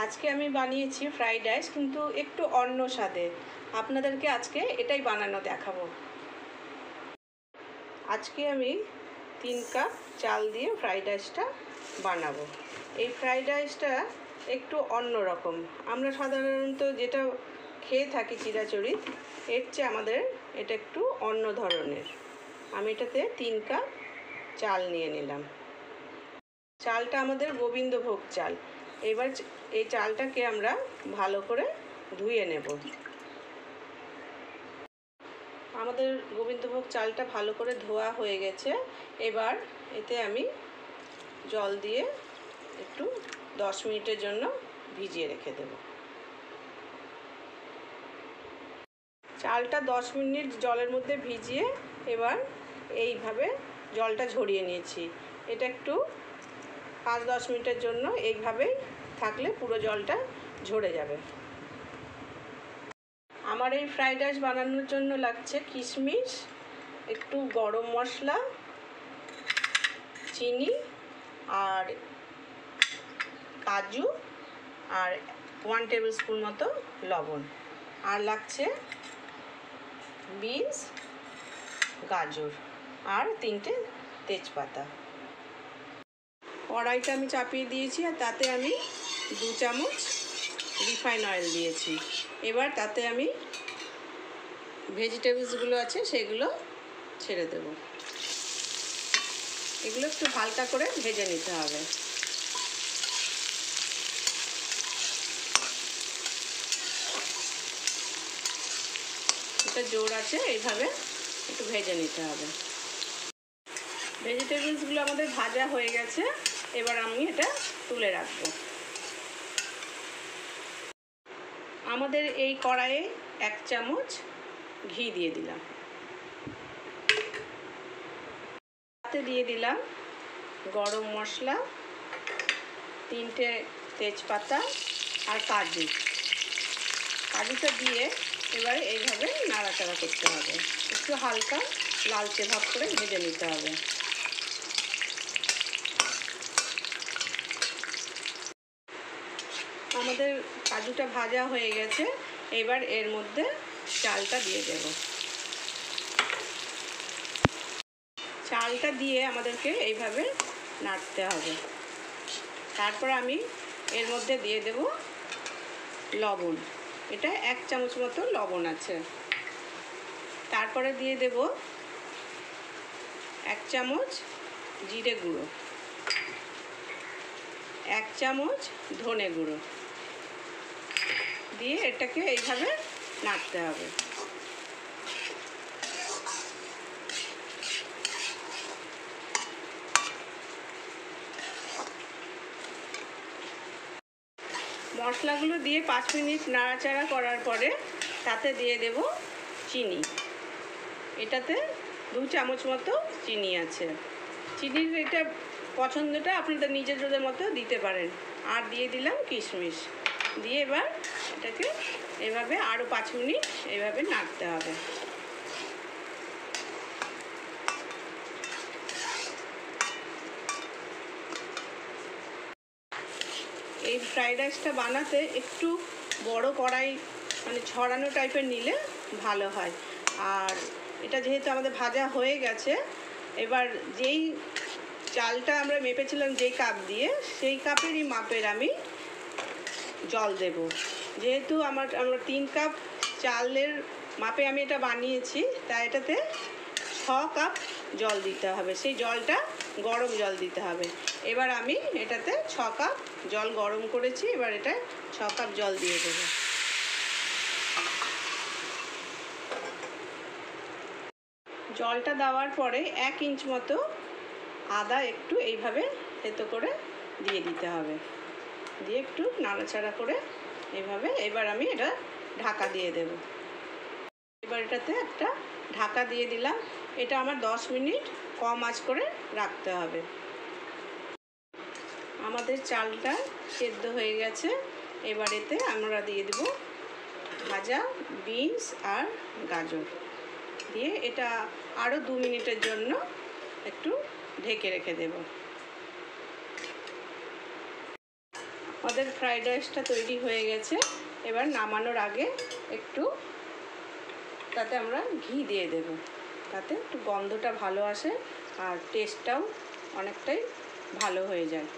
আজকে আমি বানিয়েছি ফ্রাইড রাইস, কিন্তু একটু অন্য স্বাদে। আপনাদেরকে আজকে এটাই বানানো দেখাবো। আজকে আমি 3 কাপ চাল দিয়ে ফ্রাইড রাইসটা বানাবো। এই ফ্রাইড রাইসটা একটু অন্য রকম। আমরা সাধারণত যেটা খেয়ে থাকি চিরাচরি, এর চেয়ে আমাদের এটা একটু অন্য ধরনের। আমি এটাতে 3 কাপ চাল নিয়ে নিলাম। চালটা আমাদের গোবিন্দভোগ চাল। এবার এই চালটাকে আমরা ভালো করে ধুয়ে নেব। আমাদের গোবিন্দভোগ চালটা ভালো করে ধোয়া হয়ে গেছে। এবার এতে আমি জল দিয়ে একটু 10 মিনিটের জন্য ভিজিয়ে রেখে দেব। চালটা 10 মিনিট জলের মধ্যে ভিজিয়ে এবার এইভাবে জলটা ঝরিয়ে নিয়েছি। এটা একটু 5-10 মিনিটের জন্য এইভাবেই থাকলে পুরো জলটা ঝরে যাবে। আমার এই ফ্রাইড রাইস বানানোর জন্য লাগছে কিশমিশ, একটু গরম মশলা, চিনি আর কাজু আর 1 টেবিল স্পুন মতো লবণ, আর লাগছে বিনস, গাজর আর 3টে তেজপাতা। কড়াইটা আমি চাপিয়ে দিয়েছি আর তাতে আমি 2 চামচ রিফাইন অয়েল দিয়েছি। এবার তাতে আমি ভেজিটেবলসগুলো আছে সেগুলো ছেড়ে দেব। এগুলো একটু হালকা করে ভেজে নিতে হবে। এটা জোর আছে, এইভাবে একটু ভেজে নিতে হবে। ভেজিটেবলসগুলো আমাদের ভাজা হয়ে গেছে। এবার আমি এটা তুলে রাখবো। আমাদের এই কড়াইয়ে 1 চামচ ঘি দিয়ে দিলাম। তাতে দিয়ে দিলাম গরম মশলা, 3টে তেজপাতা আর কাজুটা দিয়ে এবারে এইভাবে নাড়াচাড়া করতে হবে। একটু হালকা লালচে ভাব করে ভেজে নিতে হবে। আমাদের কাজুটা ভাজা হয়ে গেছে। এবার এর মধ্যে চালটা দিয়ে দেব। চালটা দিয়ে আমাদেরকে এইভাবে নাড়তে হবে। তারপর আমি এর মধ্যে দিয়ে দেব লবণ। এটা 1 চামচ মতো লবণ আছে। তারপরে দিয়ে দেব 1 চামচ জিরে গুঁড়ো, 1 চামচ ধনে গুঁড়ো দিয়ে এটাকে এইভাবে নাড়তে হবে। মশলাগুলো দিয়ে 5 মিনিট নাড়াচাড়া করার পরে তাতে দিয়ে দেব চিনি। এটাতে 2 চামচ মতো চিনি আছে। চিনির এটা পছন্দটা আপনাদের নিজেদের মতো দিতে পারেন। আর দিয়ে দিলাম কিশমিশ দিয়ে এবার এটাকে এভাবে আরও 5 মিনিট এভাবে নাড়তে হবে। এই ফ্রাইড রাইসটা বানাতে একটু বড় কড়াই মানে ছড়ানো টাইপের নিলে ভালো হয়। আর এটা যেহেতু আমাদের ভাজা হয়ে গেছে, এবার যেই চালটা আমরা মেপেছিলাম যেই কাপ দিয়ে, সেই কাপেরই মাপের আমি জল দেব। যেহেতু আমরা 3 কাপ চালের মাপে আমি এটা বানিয়েছি, তাই এটাতে 6 কাপ জল দিতে হবে। সেই জলটা গরম জল দিতে হবে। এবার আমি এটাতে 6 কাপ জল গরম করেছি। এবার এটা 6 কাপ জল দিয়ে দেব। জলটা দেওয়ার পরে 1 ইঞ্চ মতো আদা একটু এইভাবে থেতো করে দিয়ে দিতে হবে। দিয়ে একটু নাড়াচাড়া করে এইভাবে এবার আমি এটা ঢাকা দিয়ে দেব। এবার এটাতে একটা ঢাকা দিয়ে দিলাম। এটা আমার 10 মিনিট কম আঁচ করে রাখতে হবে। আমাদের চালটা সেদ্ধ হয়ে গেছে। এবার এতে আমরা দিয়ে দেব ভাজা বিনস আর গাজর দিয়ে এটা আরও 2 মিনিটের জন্য একটু ঢেকে রেখে দেব। আমাদের ফ্রাইড রাইসটা তৈরি হয়ে গেছে। এবার নামানোর আগে একটু তাতে আমরা ঘি দিয়ে দেব, তাতে একটু গন্ধটা ভালো আসে আর টেস্টটাও অনেকটাই ভালো হয়ে যায়।